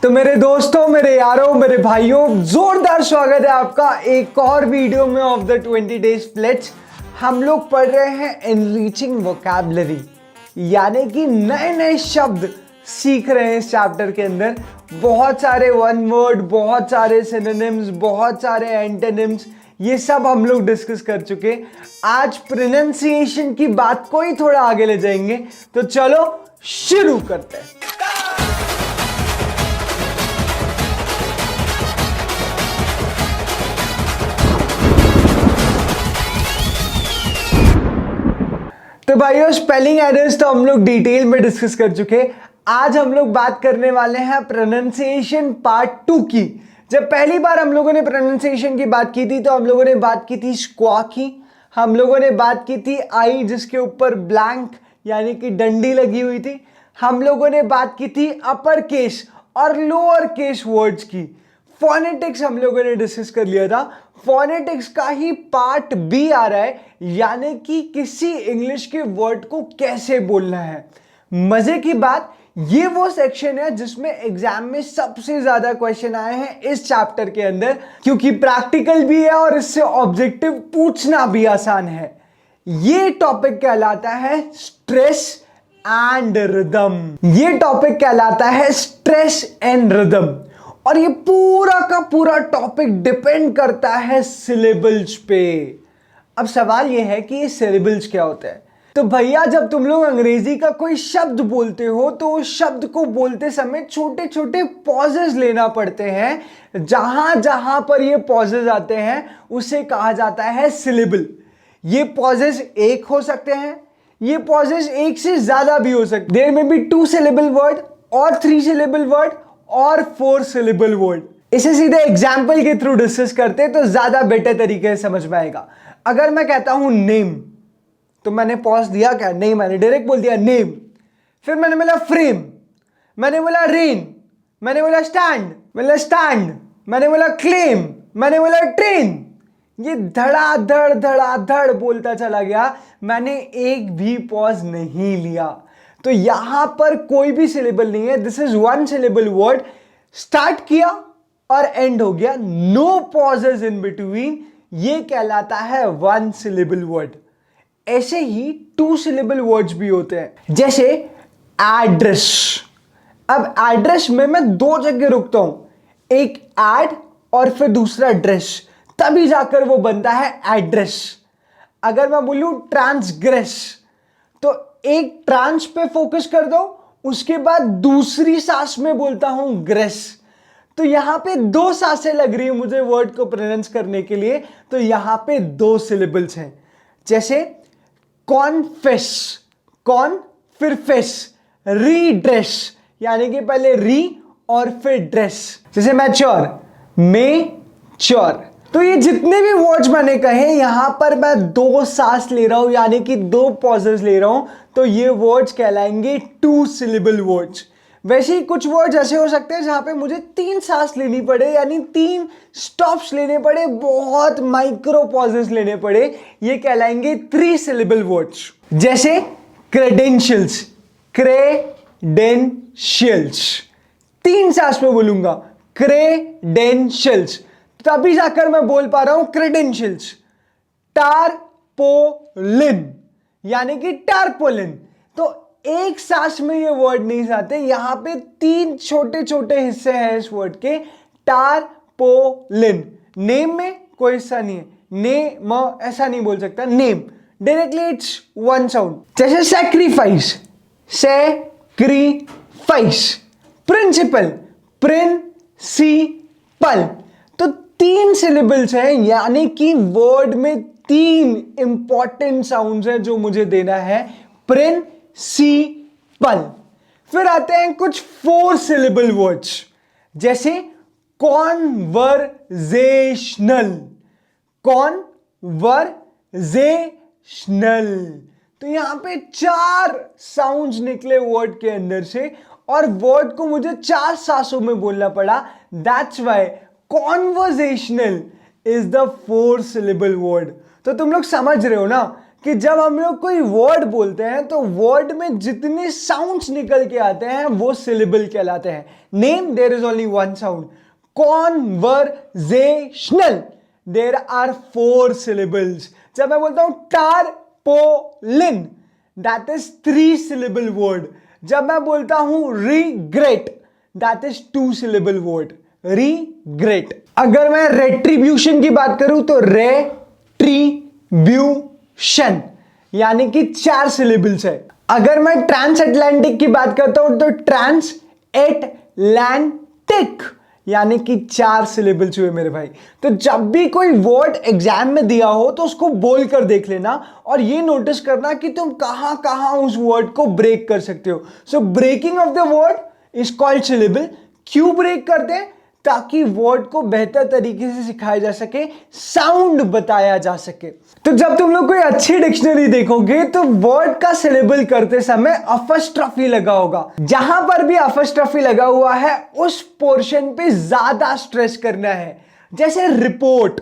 तो मेरे दोस्तों, मेरे यारों, मेरे भाइयों, जोरदार स्वागत है आपका एक और वीडियो में ऑफ द 20 डेज प्लेज। हम लोग पढ़ रहे हैं एनरिचिंग वोकैबुलरी, यानी कि नए नए शब्द सीख रहे हैं इस चैप्टर के अंदर। बहुत सारे वन वर्ड, बहुत सारे सिनोनिम्स, बहुत सारे एंटोनिम्स, ये सब हम लोग डिस्कस कर चुके। आज प्रोनाउंसिएशन की बात को ही थोड़ा आगे ले जाएंगे, तो चलो शुरू करते हैं। तो भाइयों, स्पेलिंग एरर्स तो हम लोग डिटेल में डिस्कस कर चुके। आज हम लोग बात करने वाले हैं प्रोनाउंसिएशन पार्ट 2 की। जब पहली बार हम लोगों ने प्रोनाउंसिएशन की बात की थी तो हम लोगों ने बात की थी स्क्वा की, हम लोगों ने बात की थी आई जिसके ऊपर ब्लैंक यानी कि डंडी लगी हुई थी, हम लोगों ने बात की थी अपर केस और लोअर केस वर्ड्स की। फोनेटिक्स हम लोगों ने डिस्कस कर लिया था। फोनेटिक्स का ही पार्ट बी आ रहा है, यानी कि किसी इंग्लिश के वर्ड को कैसे बोलना है। मजे की बात, ये वो सेक्शन है जिसमें एग्जाम में सबसे ज्यादा क्वेश्चन आए हैं इस चैप्टर के अंदर, क्योंकि प्रैक्टिकल भी है और इससे ऑब्जेक्टिव पूछना भी आसान है। ये टॉपिक कहलाता है स्ट्रेस एंड रिदम। ये टॉपिक कहलाता है स्ट्रेस एंड रिदम, और ये पूरा का पूरा टॉपिक डिपेंड करता है सिलेबल्स पे। अब सवाल ये है कि ये सिलेबल्स क्या होते हैं। तो भैया, जब तुम लोग अंग्रेजी का कोई शब्द बोलते हो तो उस शब्द को बोलते समय छोटे छोटे पॉजेस लेना पड़ते हैं। जहां जहां पर ये पॉजेस आते हैं उसे कहा जाता है सिलेबल। ये पॉजेस एक हो सकते हैं, ये पॉजेस एक से ज्यादा भी हो सकते हैं। देयर में बी 2 सिलेबल वर्ड और 3 सिलेबल वर्ड और 4 सिलेबल वर्ड। इसे सीधे एग्जाम्पल के थ्रू डिस्कस करते तो ज्यादा बेटर तरीके से समझ में आएगा। अगर मैं कहता हूं नेम, तो मैंने पॉज दिया क्या? नहीं, मैंने डायरेक्ट बोल दिया नेम। फिर मैंने बोला फ्रेम, मैंने बोला रेन, मैंने बोला स्टैंड, मैंने बोला क्लेम, मैंने बोला ट्रेन। ये धड़ाधड़ बोलता चला गया, मैंने एक भी पॉज नहीं लिया। तो यहां पर कोई भी सिलेबल नहीं है। This is 1 syllable word. Start किया और एंड हो गया, नो पॉजेज इन बिटवीन। ये कहलाता है 1 सिलेबल वर्ड। ऐसे ही 2 सिलेबल वर्ड्स भी होते हैं, जैसे एड्रेस। अब एड्रेस में मैं 2 जगह रुकता हूं, एक एड और फिर दूसरा ड्रेस, तभी जाकर वो बनता है एड्रेस। अगर मैं बोलूं ट्रांसग्रेस, तो एक ट्रांस पे फोकस कर दो, उसके बाद दूसरी सांस में बोलता हूं ग्रेस। तो यहां पे 2 सांसें लग रही है मुझे वर्ड को प्रोनाउंस करने के लिए, तो यहां पे 2 सिलेबल्स हैं। जैसे कॉन्फेस, कॉन फिर फेस, रीड्रेस यानी कि पहले री और फिर ड्रेस। जैसे मैच्योर, मेच्योर। तो ये जितने भी वर्ड्स मैंने कहे, यहां पर मैं 2 सांस ले रहा हूं, यानी कि 2 पॉजेस ले रहा हूं, तो ये वर्ड्स कहलाएंगे 2 सिलेबल वर्ड्स। वैसे ही कुछ वर्ड्स ऐसे हो सकते हैं जहां पे मुझे 3 सांस लेनी पड़े, यानी 3 स्टॉप्स लेने पड़े, बहुत माइक्रो पॉजेस लेने पड़े, ये कहलाएंगे 3 सिलेबल वर्ड्स। जैसे क्रेडेंशियल्स, क्रेडेंशियल्स, 3 सांस में बोलूंगा क्रेडेंशियल्स, तभी जाकर मैं बोल पा रहा हूं क्रेडेंशियल्स। टारपोलिन यानी कि टारपोलिन, तो एक सांस में ये वर्ड नहीं आते। यहां पे 3 छोटे छोटे हिस्से हैं इस वर्ड के। टारपोलिन, नेम में कोई हिस्सा नहीं है, नेम ऐसा नहीं बोल सकता, नेम डायरेक्टली इट्स 1 साउंड। जैसे सैक्रिफाइस, सैक्रिफाइस। Principle, principle. तो 3 सिलेबल्स हैं, यानी कि वर्ड में 3 इंपॉर्टेंट साउंड्स हैं जो मुझे देना है। प्रिंसिपल। फिर आते हैं कुछ 4 सिलेबल वर्ड्स, जैसे कॉन्वर्जेशनल, कॉन्वर्जेशनल। तो यहां पे 4 साउंड्स निकले वर्ड के अंदर से, और वर्ड को मुझे 4 सांसों में बोलना पड़ा। That's why conversational is the 4 syllable word. तो तुम लोग समझ रहे हो ना कि जब हम लोग कोई वर्ड बोलते हैं तो वर्ड में जितने साउंड्स निकल के आते हैं वो सिलेबल कहलाते हैं. Name, there is only one sound. Conversational, there are 4 syllables. जब मैं बोलता हूं tarpaulin, that is 3 syllable word. जब मैं बोलता हूं regret, that is 2 syllable word. Regret. अगर मैं रेट्रीब्यूशन की बात करूं तो रेट्रीब्यूशन यानी कि 4 syllables है. अगर मैं ट्रांस अटलांटिक की बात करता हूं तो ट्रांस एटलांटिक यानी कि 4 syllables हुए मेरे भाई. तो जब भी कोई वर्ड एग्जाम में दिया हो तो उसको बोल कर देख लेना और ये नोटिस करना कि तुम कहां कहां उस वर्ड को ब्रेक कर सकते हो. So breaking of the word is called syllable. क्यों ब्रेक करते हैं? ताकि वर्ड को बेहतर तरीके से सिखाया जा सके, साउंड बताया जा सके. तो जब तुम लोग कोई अच्छी डिक्शनरी देखोगे तो वर्ड का सिलेबल करते समय अपॉस्ट्रोफी लगा होगा. जहां पर भी अपॉस्ट्रोफी लगा हुआ है उस पोर्शन पे ज्यादा स्ट्रेस करना है. जैसे रिपोर्ट.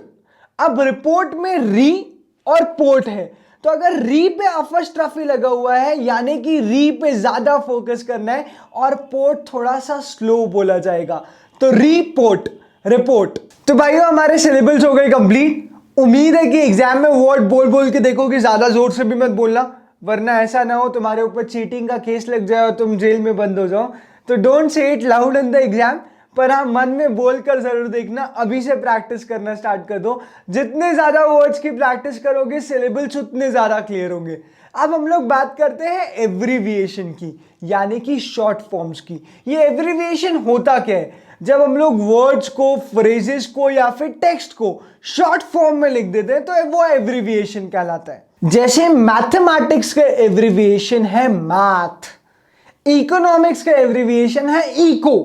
अब रिपोर्ट में री और पोर्ट है, तो अगर री पे अपॉस्ट्रोफी लगा हुआ है यानी कि री पे ज्यादा फोकस करना है और पोर्ट थोड़ा सा स्लो बोला जाएगा. तो रिपोर्ट, रिपोर्ट. तो भाइयों हमारे सिलेबल्स हो गए कंप्लीट. उम्मीद है कि एग्जाम में वर्ड बोल बोल के देखोगे, ज्यादा जोर से भी मत बोलना वरना ऐसा ना हो तुम्हारे ऊपर चीटिंग का केस लग जाए और तुम जेल में बंद हो जाओ. तो don't say it loud in the exam, पर हाँ मन में बोलकर जरूर देखना. अभी से प्रैक्टिस करना स्टार्ट कर दो. जितने ज्यादा वर्ड्स की प्रैक्टिस करोगे सिलेबल्स उतने ज्यादा क्लियर होंगे. अब हम लोग बात करते हैं एब्रीविएशन की, यानी कि शॉर्ट फॉर्म्स की. ये एब्रीविएशन होता क्या है? जब हम लोग वर्ड्स को, फ्रेजेस को या फिर टेक्स्ट को शॉर्ट फॉर्म में लिख देते हैं तो वो एब्रीविएशन कहलाता है. जैसे मैथमेटिक्स का एब्रीविएशन है मैथ, इकोनॉमिक्स का एब्रीविएशन है इको,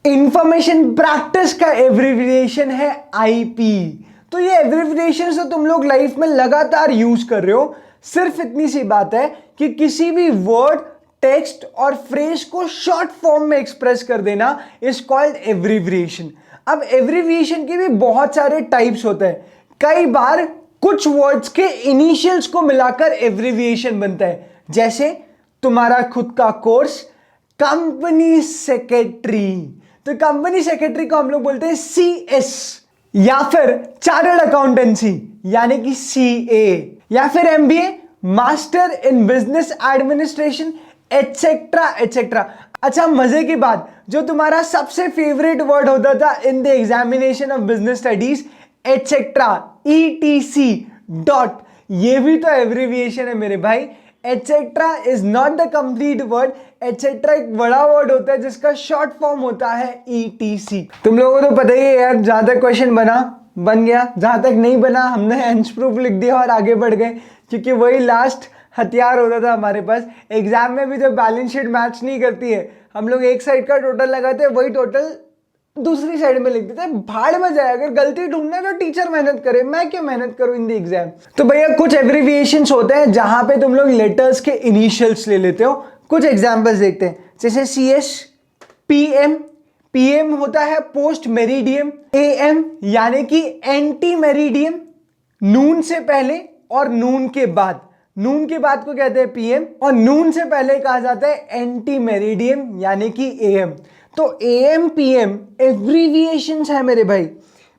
इंफॉर्मेशन प्रैक्टिस का एब्रीविएशन है आईपी. तो ये एब्रीविएशन से तुम लोग लाइफ में लगातार यूज कर रहे हो. सिर्फ इतनी सी बात है कि किसी भी वर्ड, टेक्स्ट और फ्रेज को शॉर्ट फॉर्म में एक्सप्रेस कर देना इज कॉल्ड एब्रीविएशन. अब एब्रीविएशन के भी बहुत सारे टाइप्स होते हैं. कई बार कुछ वर्ड्स के इनिशियल्स को मिलाकर एब्रीविएशन बनता है. जैसे तुम्हारा खुद का कोर्स कंपनी सेक्रेटरी, तो कंपनी सेक्रेटरी को हम लोग बोलते हैं CS. या फिर चार्टर्ड अकाउंटेंसी यानी कि CA, या फिर MBA, master in business administration, etcetera etcetera. अच्छा मजे की बात, जो तुम्हारा सबसे फेवरेट वर्ड होता था in the examination of business studies, etcetera, ETC dot, ये भी तो एब्रीविएशन है मेरे भाई. Etcetera is not the complete word. Etcetera एक बड़ा वर्ड होता है जिसका शॉर्ट फॉर्म होता है ETC. तुम लोगों को तो पता ही है यार, जहां तक क्वेश्चन बन गया, जहां तक नहीं बना हमने एंस प्रूफ लिख दिया और आगे बढ़ गए, क्योंकि वही लास्ट हथियार होता था हमारे पास. एग्जाम में भी जब बैलेंस शीट मैच नहीं करती है, हम लोग एक साइड का टोटल लगाते हैं, वही टोटल दूसरी साइड में लिख देते हैं. भाड़ में जाए, अगर गलती ढूंढना तो टीचर मेहनत करे, मैं क्यों मेहनत करूं इन द एग्जाम. तो भैया कुछ एब्रीविएशंस होते हैं जहां पे तुम लोग लेटर्स के इनिशियल्स ले लेते हो. कुछ एग्जांपल्स देखते हैं. जैसे CS, PM होता है पोस्ट मेरिडियम, AM यानी कि एंटी मेरिडियम, नून से पहले और नून के बाद. नून के बाद को कहते हैं PM और नून से पहले कहा जाता है एंटी मेरिडियम यानी कि AM. तो AM PM एब्रीविएशंस है मेरे भाई.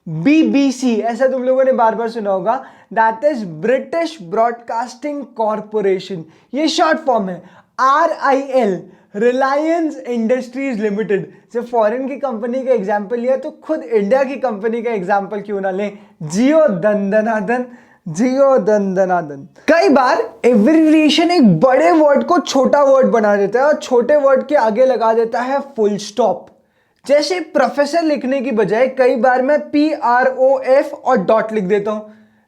BBC ऐसा तुम लोगों ने बार बार सुना होगा, that is British broadcasting corporation, ये शॉर्ट फॉर्म है. RIL Reliance industries limited. जब फॉरेन की कंपनी का एग्जाम्पल लिया तो खुद इंडिया की कंपनी का एग्जाम्पल क्यों ना लें. जियो दंदनादन, जियो दंदनादन. कई बार एब्रीविएशन एक बड़े वर्ड को छोटा वर्ड बना देता है और छोटे वर्ड के आगे लगा देता है फुल स्टॉप. जैसे प्रोफेसर लिखने की बजाय कई बार मैं PROF और डॉट लिख देता हूं,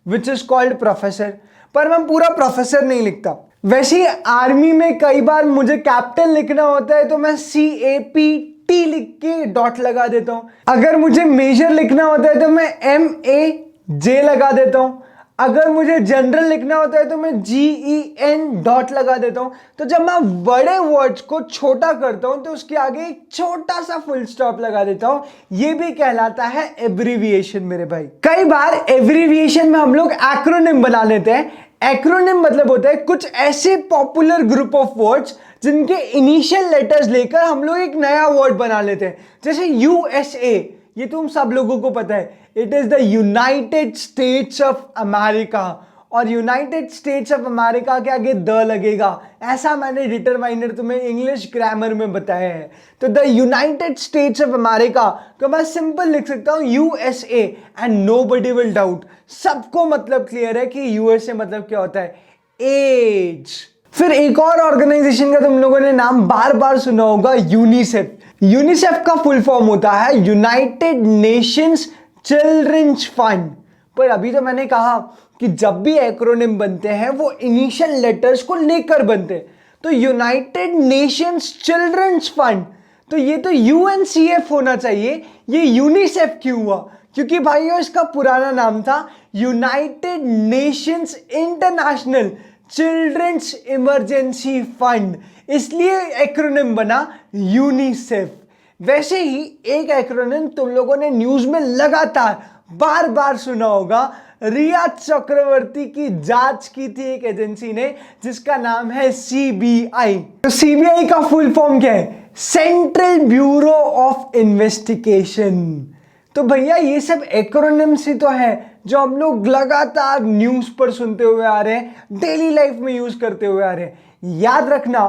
विच इज कॉल्ड प्रोफेसर, पर मैं पूरा प्रोफेसर नहीं लिखता. वैसे ही आर्मी में कई बार मुझे कैप्टन लिखना होता है तो मैं CAPT लिख के डॉट लगा देता हूं. अगर मुझे मेजर लिखना होता है तो मैं MAJ लगा देता हूं. अगर मुझे जनरल लिखना होता है तो मैं GEN डॉट लगा देता हूं. तो जब मैं बड़े वर्ड्स को छोटा करता हूं तो उसके आगे एक छोटा सा फुल स्टॉप लगा देता हूं. ये भी कहलाता है एब्रीविएशन मेरे भाई. कई बार एब्रीविएशन में हम लोग एक्रोनिम बना लेते हैं. एक्रोनिम मतलब होता है कुछ ऐसे पॉपुलर ग्रुप ऑफ वर्ड्स जिनके इनिशियल लेटर्स लेकर हम लोग एक नया वर्ड बना लेते हैं। जैसे यूएसए, ये तुम सब लोगों को पता है, it is the United states of America, और यूनाइटेड स्टेट्स ऑफ अमेरिका के आगे द लगेगा, ऐसा मैंने डिटरमाइनर तुम्हें इंग्लिश ग्रामर में बताया है। तो the United states of America को मैं सिंपल लिख सकता हूं USA and nobody will doubt. सबको मतलब क्लियर है कि यूएसए मतलब क्या होता है, एज। फिर एक और ऑर्गेनाइजेशन का तुम लोगों ने नाम बार बार सुना होगा, यूनिसेफ। यूनिसेफ का फुल फॉर्म होता है यूनाइटेड नेशंस चिल्ड्रंस फंड। पर अभी तो मैंने कहा कि जब भी एक्रोनिम बनते हैं वो इनिशियल लेटर्स को लेकर बनते हैं। तो यूनाइटेड नेशंस चिल्ड्रंस फंड, तो ये तो यूएनसीएफ होना चाहिए, ये यूनिसेफ क्यों हुआ? क्योंकि भाइयों इसका पुराना नाम था United Nations International Children's Emergency Fund, इसलिए एक्रोनिम बना यूनिसेफ। वैसे ही एक एक्रोनिम तुम लोगों ने न्यूज में लगातार बार बार सुना होगा, रिया चक्रवर्ती की जांच की थी एक एजेंसी ने जिसका नाम है सीबीआई। तो सीबीआई का फुल फॉर्म क्या है, सेंट्रल ब्यूरो ऑफ इन्वेस्टिगेशन। तो भैया ये सब एक्रोनिम्स ही तो है जो हम लोग लगातार न्यूज पर सुनते हुए आ रहे हैं, डेली लाइफ में यूज करते हुए आ रहे हैं। याद रखना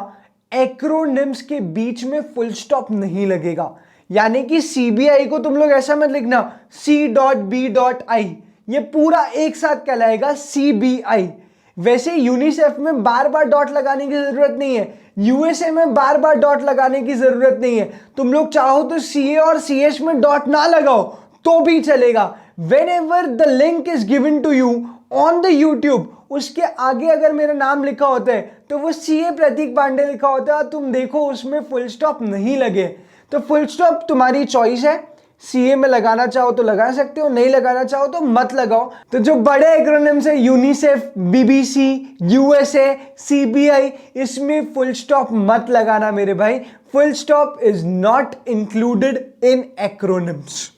एक्रोनिम्स के बीच में फुल स्टॉप नहीं लगेगा, यानी कि सीबीआई को तुम लोग ऐसा मत लिखना C.B.I, ये पूरा एक साथ कहलाएगा सीबीआई। वैसे यूनिसेफ में बार बार डॉट लगाने की जरूरत नहीं है, यूएसए में बार बार डॉट लगाने की जरूरत नहीं है। तुम लोग चाहो तो सीए और सीएच में डॉट ना लगाओ तो भी चलेगा। Whenever the link is given to you on the YouTube, उसके आगे अगर मेरा नाम लिखा होता है तो वो सीए प्रतीक पांडे लिखा होता है, तुम देखो उसमें फुल स्टॉप नहीं लगे। तो फुल स्टॉप तुम्हारी चॉइस है, सीए में लगाना चाहो तो लगा सकते हो, नहीं लगाना चाहो तो मत लगाओ। तो जो बड़े एक्रोनिम्स है यूनिसेफ, बीबीसी, यूएसए, सीबीआई, इसमें फुल स्टॉप मत लगाना मेरे भाई, full stop is not included in acronyms.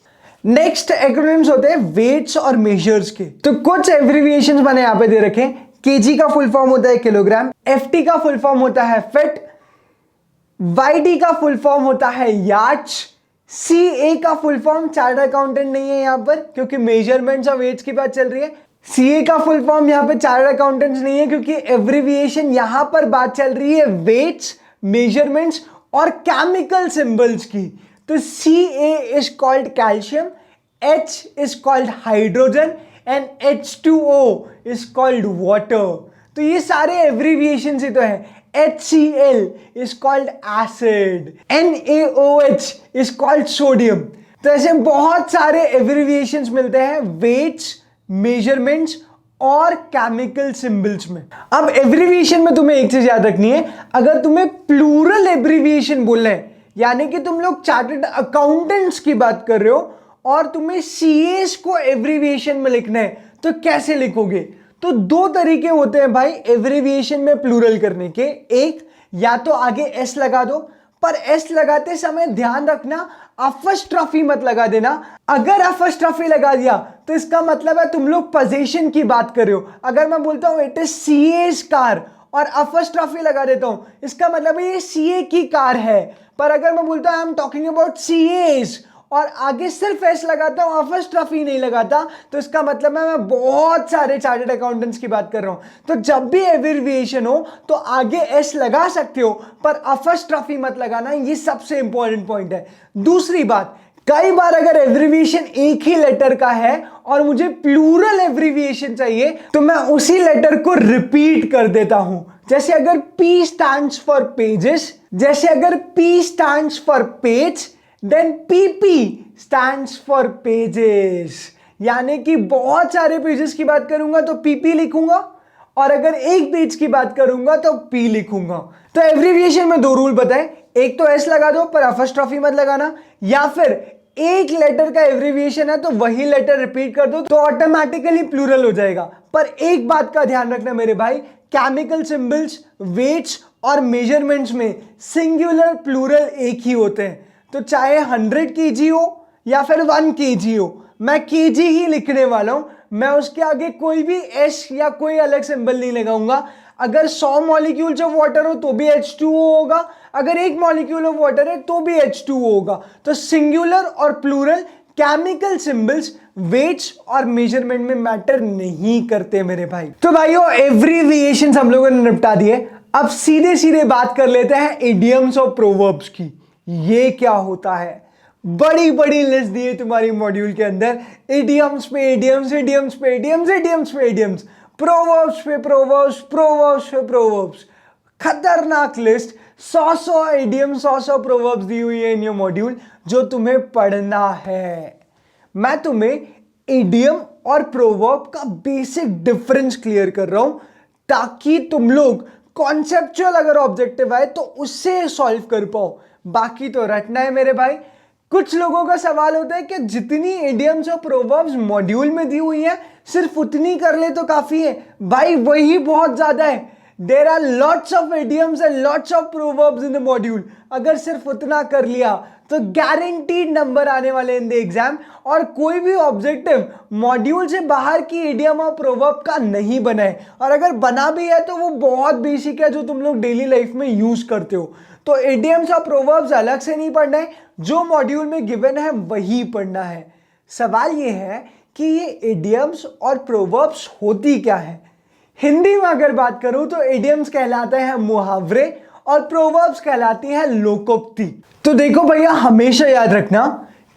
Next acronyms होते हैं वेट्स और मेजर्स के। तो कुछ एब्रिविएशंस मैंने यहां पे दे रखे। केजी का फुल फॉर्म होता है किलोग्राम, एफटी का फुल फॉर्म होता है फिट, वाईडी का फुल फॉर्म होता है यार्ड्स, सीए का फुल फॉर्म, चार्टर्ड अकाउंटेंट नहीं है यहां पर क्योंकि मेजरमेंट्स और वेट्स की बात चल रही है। सीए का फुल फॉर्म यहां पे चार्टर्ड अकाउंटेंट्स नहीं है क्योंकि एब्रिविएशन यहां पर बात चल रही है वेट्स, मेजरमेंट्स और केमिकल सिंबल्स की। तो CA is called calcium, H is called hydrogen and H2O is called water. तो ये सारे एब्रिविएशन ही तो है। HCl is called acid, NaOH is called sodium। तो ऐसे बहुत सारे एब्रिविएशंस मिलते हैं वेट्स, मेजरमेंट्स और केमिकल सिंबल्स में। अब एब्रिविएशन में तुम्हें एक चीज याद रखनी है, अगर तुम्हें प्लूरल एब्रिविएशन बोलना है, यानी कि तुम लोग चार्टर्ड अकाउंटेंट्स की बात कर रहे हो और तुम्हें सीएस को एब्रिविएशन में लिखना है, तो कैसे लिखोगे? तो दो तरीके होते हैं भाई एब्रिविएशन में प्लूरल करने के। एक, या तो आगे एस लगा दो, पर एस लगाते समय ध्यान रखना अपॉस्ट्रोफी मत लगा देना। अगर अपॉस्ट्रोफी लगा दिया तो इसका मतलब है तुम लोग पोजीशन की बात कर रहे हो। अगर मैं बोलता हूं इट इज सीए's कार और अपॉस्ट्रोफी लगा देता हूं, इसका मतलब है ये सीए की कार है। पर अगर मैं बोलता हूं आई एम टॉकिंग अबाउट सीए's और आगे सिर्फ एस लगाता हूं, अपॉस्ट्रोफी नहीं लगाता, तो इसका मतलब है मैं बहुत सारे चार्टर्ड अकाउंटेंट्स की बात कर रहा हूं। तो जब भी एब्रिविएशन हो तो आगे एस लगा सकते हो पर अपॉस्ट्रोफी मत लगाना, ये सबसे इंपॉर्टेंट पॉइंट है। दूसरी बात, कई बार अगर एब्रिविएशन एक ही लेटर का है और मुझे प्लूरल एब्रिविएशन चाहिए तो मैं उसी लेटर को रिपीट कर देता हूं। जैसे अगर P स्टैंड्स फॉर पेजेस, जैसे अगर P stands for page, then PP stands for pages. यानी कि बहुत सारे पेजेस की बात करूंगा तो PP लिखूंगा और अगर एक पेज की बात करूंगा तो P लिखूंगा। तो एब्रिविएशन में दो रूल बताएं, एक तो एस लगा दो पर अपॉस्ट्रोफी मत लगाना, या फिर एक लेटर का एब्रिविएशन है तो वही लेटर रिपीट कर दो तो ऑटोमेटिकली प्लूरल हो जाएगा। पर एक बात का ध्यान रखना मेरे भाई, केमिकल सिंबल्स, वेट्स और मेजरमेंट्स में सिंगुलर प्लूरल एक ही होते हैं। तो चाहे 100 kg हो या फिर 1 kg हो, मैं kg ही लिखने वाला हूं। मैं उसके आगे कोई भी एस या कोई अलग सिंबल नहीं लगाऊंगा। अगर 100 मॉलिक्यूल्स ऑफ वाटर हो तो भी H2O होगा, अगर एक मॉलिक्यूल ऑफ वाटर है तो भी H2O होगा। तो सिंगुलर और प्लूरल केमिकल सिंबल्स वेट्स और मेजरमेंट में मैटर नहीं करते मेरे भाई। तो भाइयों एब्रिविएशंस हम लोगों ने निपटा दिए, अब सीधे सीधे बात कर लेते हैं इडियम्स और प्रोवर्ब्स की। ये क्या होता है? बड़ी बड़ी लिस्ट दी है तुम्हारी मॉड्यूल के अंदर, इडियम्स पे इडियम्स, इडियम्स पे इडियम्स, इडियम्स पे इडियम्स, प्रोवर्ब्स पे प्रोवर्ब्स, प्रोवर्ब्स पे प्रोवर्ब्स। खतरनाक लिस्ट, 100 इडियम्स 100 प्रोवर्ब्स दी हुई है इन योर मॉड्यूल जो तुम्हें पढ़ना है। मैं तुम्हें इडियम और प्रोवर्ब का बेसिक डिफरेंस क्लियर कर रहा हूं ताकि तुम लोग कॉन्सेप्चुअल अगर ऑब्जेक्टिव आए तो उससे सॉल्व कर पाओ। बाकी तो रटना है मेरे भाई। कुछ लोगों का सवाल होता है कि जितनी इडियम्स और प्रोवर्ब्स मॉड्यूल में दी हुई है सिर्फ उतनी कर ले तो काफी है। भाई वही बहुत ज्यादा है। There are lots of idioms and lots of proverbs in the module. अगर सिर्फ उतना कर लिया तो गारंटीड नंबर आने वाले इन द एग्जाम। और कोई भी ऑब्जेक्टिव मॉड्यूल से बाहर की इडियम और प्रोवर्ब का नहीं बना है, और अगर बना भी है तो वो बहुत बेसिक है जो तुम लोग डेली लाइफ में यूज करते हो। तो इडियम्स और प्रोवर्ब्स अलग से नहीं पढ़ना है, जो मॉड्यूल में गिवन है वही पढ़ना है। सवाल ये है कि ये इडियम्स और प्रोवर्ब्स होती क्या है? हिंदी में अगर बात करूं तो इडियम्स कहलाते हैं मुहावरे और प्रोवर्ब्स कहलाती है लोकोक्ति। तो देखो भैया हमेशा याद रखना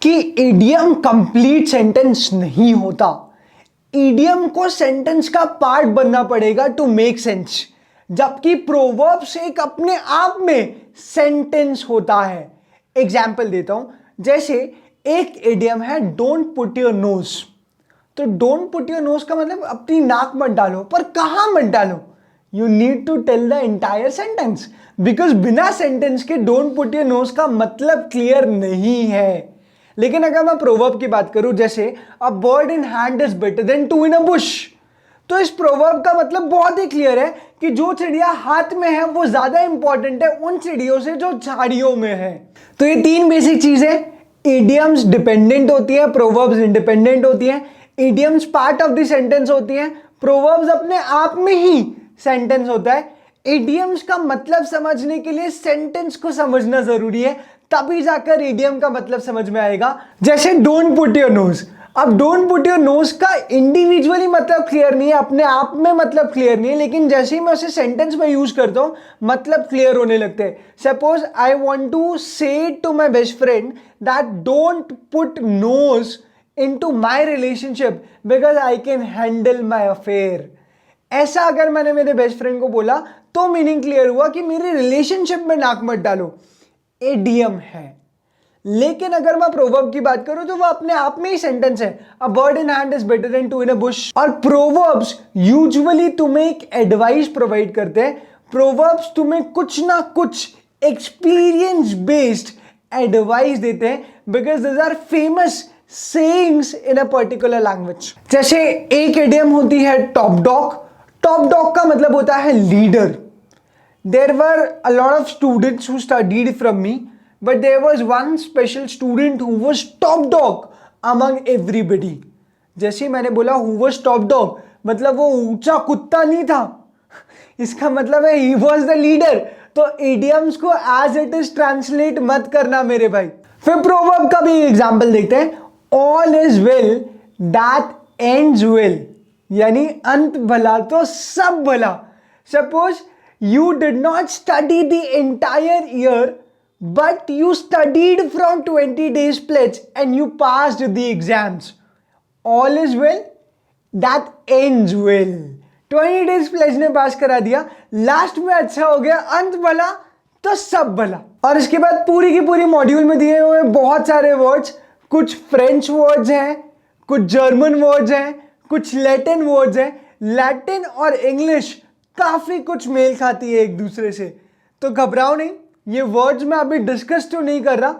कि इडियम कंप्लीट सेंटेंस नहीं होता। इडियम को सेंटेंस का पार्ट बनना पड़ेगा टू मेक सेंस, जबकि प्रोवर्ब्स एक अपने आप में सेंटेंस होता है। एग्जाम्पल देता हूं, जैसे एक इडियम है डोंट पुट योर नोज। तो डोंट पुट योर नोज का मतलब अपनी नाक मत डालो, पर कहां मत डालो? You need to tell the entire sentence, because बिना सेंटेंस के डोंट पुट योर नोज का मतलब क्लियर नहीं है। लेकिन अगर मैं प्रोवर्ब की बात करूं, जैसे a bird in hand is better than two in a bush, तो इस प्रोवर्ब का मतलब बहुत ही क्लियर है कि जो चिड़िया हाथ में है वो ज्यादा इंपॉर्टेंट है उन चिड़ियों से जो झाड़ियों में है। तो ये तीन बेसिक चीजें, इडियम्स डिपेंडेंट होती है, प्रोवर्ब्स इंडिपेंडेंट होती है। Idioms part of the sentence होती है, प्रोवर्ब्स अपने आप में ही सेंटेंस होता है। इडियम्स का मतलब समझने के लिए सेंटेंस को समझना जरूरी है, तभी जाकर इडियम का मतलब समझ में आएगा। जैसे डोंट पुट योर नोज, अब डोंट पुट योर नोज का इंडिविजुअली मतलब क्लियर नहीं है, अपने आप में मतलब क्लियर नहीं है, लेकिन जैसे ही मैं उसे सेंटेंस में यूज करता हूं मतलब क्लियर होने लगते हैं। Suppose I want to say to my best friend that don't put nose into my relationship because I can handle my affair. ऐसा अगर मैंने मेरे बेस्ट फ्रेंड को बोला तो मीनिंग क्लियर हुआ कि मेरे रिलेशनशिप में नाक मत डालो। इडियम है। लेकिन अगर मैं प्रोवर्ब की बात करूं तो वो अपने आप में ही सेंटेंस है, a bird in hand is better than two in a bush. और प्रोवर्ब्स यूजुअली तुम्हें एक एडवाइस प्रोवाइड करते हैं। प्रोवर्ब्स तुम्हें कुछ ना कुछ एक्सपीरियंस बेस्ड एडवाइस देते हैं, because this are famous sayings in a particular language. जैसे एक इडियम होती है टॉप डॉग। टॉप डॉग का मतलब होता है leader. There were a lot of students who studied from me, but there was one special student who was top dog among everybody। जैसे ही मैंने बोला who was top dog, मतलब वो ऊंचा कुत्ता नहीं था, इसका मतलब है he was the leader। तो idioms को as it is translate मत करना मेरे भाई। फिर proverb का भी एग्जाम्पल देखते हैं, all is well that ends well, यानी अंत भला तो सब भला। Suppose you did not study the entire year but you studied from 20 days pledge and you passed the exams। all is well that ends well। 20 days pledge ने पास करा दिया, last में अच्छा हो गया, अंत भला तो सब भला। और इसके बाद पूरी की पूरी मॉड्यूल में दिए हुए बहुत सारे वर्ड्स, कुछ फ्रेंच वर्ड्स हैं, कुछ जर्मन वर्ड्स हैं, कुछ लैटिन वर्ड्स हैं। लैटिन और इंग्लिश काफी कुछ मेल खाती है एक दूसरे से, तो घबराओ नहीं। ये वर्ड्स मैं अभी डिस्कस तो नहीं कर रहा,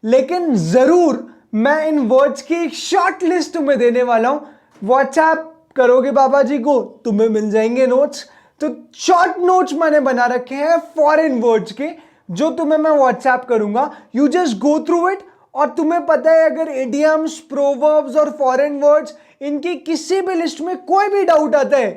लेकिन जरूर मैं इन वर्ड्स की एक शॉर्ट लिस्ट तुम्हें देने वाला हूं। व्हाट्सएप करोगे बाबा जी को, तुम्हें मिल जाएंगे नोट्स। तो शॉर्ट नोट्स मैंने बना रखे हैं फॉरेन वर्ड्स के, जो तुम्हें मैं व्हाट्सएप करूंगा। You just go through it, और तुम्हें पता है अगर इडियम्स, प्रोवर्ब्स और फॉरेन वर्ड्स इनकी किसी भी लिस्ट में कोई भी डाउट आता है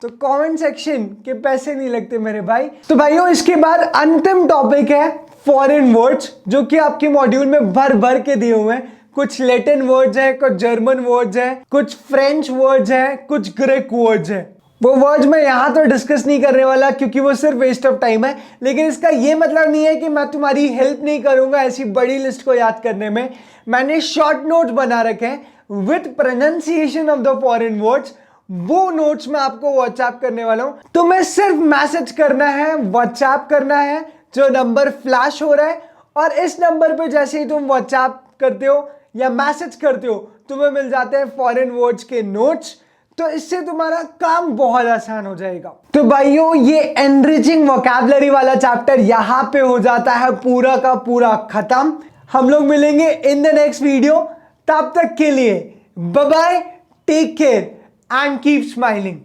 तो कमेंट सेक्शन के पैसे नहीं लगते मेरे भाई। तो भाइयों इसके बाद अंतिम टॉपिक है फॉरेन वर्ड्स, जो कि आपके मॉड्यूल में भर भर के दिए हुए हैं। कुछ लैटिन वर्ड्स हैं, कुछ जर्मन वर्ड्स हैं, कुछ फ्रेंच वर्ड्स हैं, कुछ ग्रीक वर्ड्स हैं। वो वर्ड्स मैं यहां तो डिस्कस नहीं करने वाला क्योंकि वो सिर्फ वेस्ट ऑफ टाइम है, लेकिन इसका ये मतलब नहीं है कि मैं तुम्हारी हेल्प नहीं करूंगा ऐसी बड़ी लिस्ट को याद करने में। मैंने शॉर्ट नोट्स बना रखे हैं with pronunciation of the foreign words. वो नोट्स मैं आपको व्हाट्सएप करने वाला हूं। तुम्हें सिर्फ मैसेज करना है, व्हाट्सएप करना है, जो नंबर फ्लैश हो रहा है, और इस नंबर पे जैसे ही तुम व्हाट्सएप करते हो या मैसेज करते हो तुम्हें मिल जाते हैं फॉरेन वर्ड्स के नोट्स। तो इससे तुम्हारा काम बहुत आसान हो जाएगा। तो भाइयों ये एनरिचिंग वोकैबुलरी वाला चैप्टर यहां पे हो जाता है पूरा का पूरा खत्म। हम लोग मिलेंगे इन द नेक्स्ट वीडियो। तब तक के लिए bye bye, take care and keep smiling.